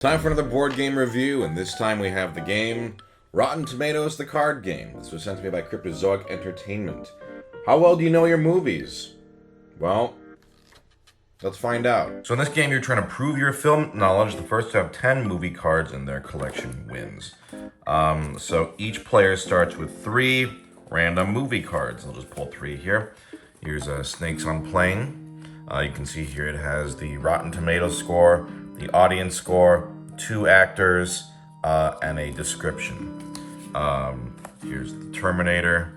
Time for another board game review, and this time we have the game Rotten Tomatoes, the card game. This was sent to me by Cryptozoic Entertainment. How well do you know your movies? Well, let's find out. So in this game, you're trying to prove your film knowledge. The first to have 10 movie cards in their collection wins. So each player starts with 3 random movie cards. I'll just pull 3 here. Here's Snakes on Plane. You can see here it has the Rotten Tomatoes score, the audience score, 2 actors, and a description. Here's the Terminator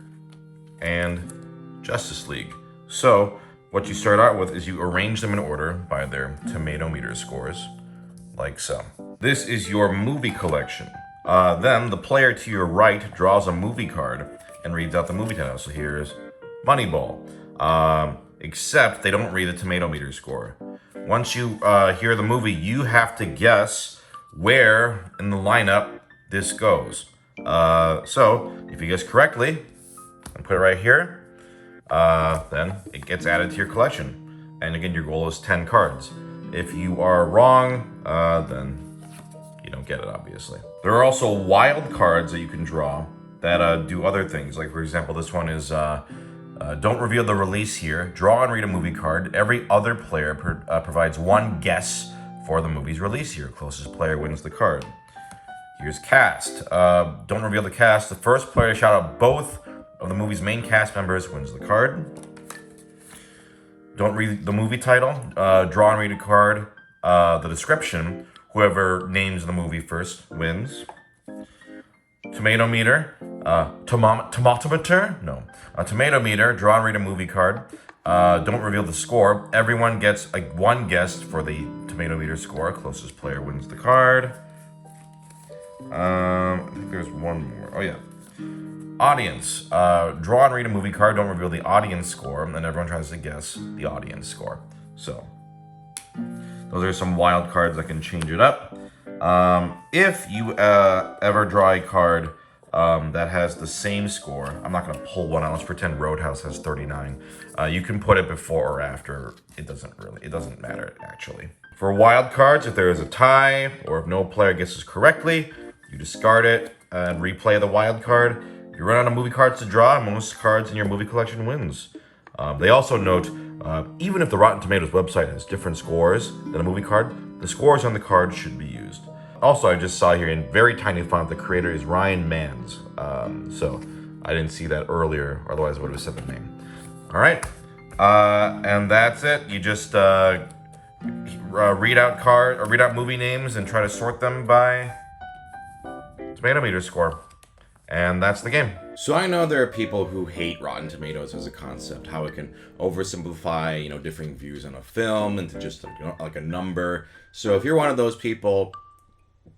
and Justice League. So what you start out with is you arrange them in order by their tomato meter scores, like so. This is your movie collection. Then the player to your right draws a movie card and reads out the movie title. So here's Moneyball. Except they don't read the tomato meter score. Once you hear the movie, you have to guess where in the lineup this goes. So if you guess correctly and put it right here, then it gets added to your collection. And again, your goal is 10 cards. If you are wrong, then you don't get it, obviously. There are also wild cards that you can draw that do other things. Like, for example, this one is don't reveal the release here. Draw and read a movie card. Every other player provides 1 guess for the movie's release here. Closest player wins the card. Here's cast. Don't reveal the cast. The first player to shout out both of the movie's main cast members wins the card. Don't read the movie title. Draw and read a card. The description. Whoever names the movie first wins. Tomato meter. Tomatometer? No. A tomato meter. Draw and read a movie card. Don't reveal the score. Everyone gets 1 guess for the tomato meter score. Closest player wins the card. I think there's one more. Oh yeah. Audience. Draw and read a movie card. Don't reveal the audience score. And everyone tries to guess the audience score. So those are some wild cards that can change it up. If you ever draw a card that has the same score, I'm not going to pull one out. Let's pretend Roadhouse has 39. You can put it before or after. It doesn't matter, actually. For wild cards, if there is a tie or if no player guesses correctly, you discard it and replay the wild card. You run out of movie cards to draw, and most cards in your movie collection wins. They also note, even if the Rotten Tomatoes website has different scores than a movie card, the scores on the card should be used. Also, I just saw here in very tiny font, the creator is Ryan Manns. So I didn't see that earlier, otherwise I would have said the name. All right, and that's it. You just read out movie names and try to sort them by tomato meter score. And that's the game. So I know there are people who hate Rotten Tomatoes as a concept, how it can oversimplify, differing views on a film into just like a number. So if you're one of those people,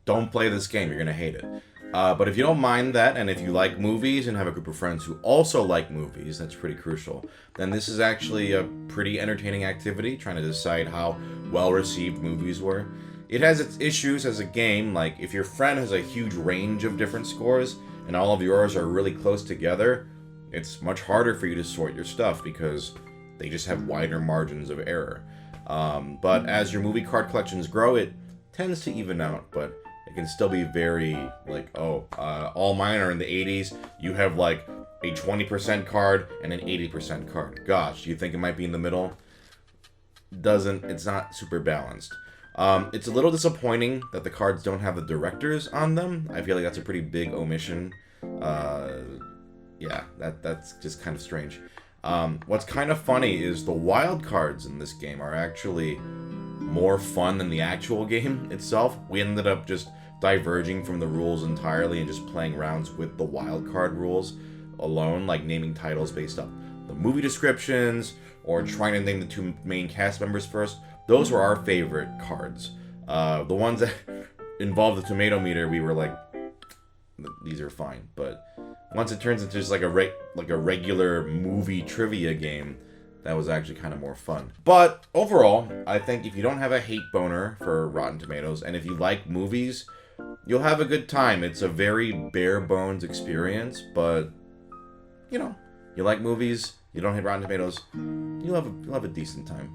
don't play this game. You're going to hate it. But if you don't mind that, and if you like movies and have a group of friends who also like movies, that's pretty crucial, then this is actually a pretty entertaining activity, trying to decide how well-received movies were. It has its issues as a game, like if your friend has a huge range of different scores, and all of yours are really close together, it's much harder for you to sort your stuff because they just have wider margins of error. But as your movie card collections grow, it tends to even out, but it can still be very like, all mine are in the 80s. You have like a 20% card and an 80% card. Gosh, do you think it might be in the middle? It's not super balanced. It's a little disappointing that the cards don't have the directors on them. I feel like that's a pretty big omission. Yeah, that's just kind of strange. What's kind of funny is the wild cards in this game are actually more fun than the actual game itself. We ended up just diverging from the rules entirely and just playing rounds with the wild card rules alone, like naming titles based on the movie descriptions or trying to name the 2 main cast members first. Those were our favorite cards. The ones that involved the tomato meter, we were like, these are fine. But once it turns into just like a regular movie trivia game, that was actually kind of more fun. But overall, I think if you don't have a hate boner for Rotten Tomatoes, and if you like movies, you'll have a good time. It's a very bare bones experience, but you like movies, you don't hate Rotten Tomatoes, you'll have a decent time.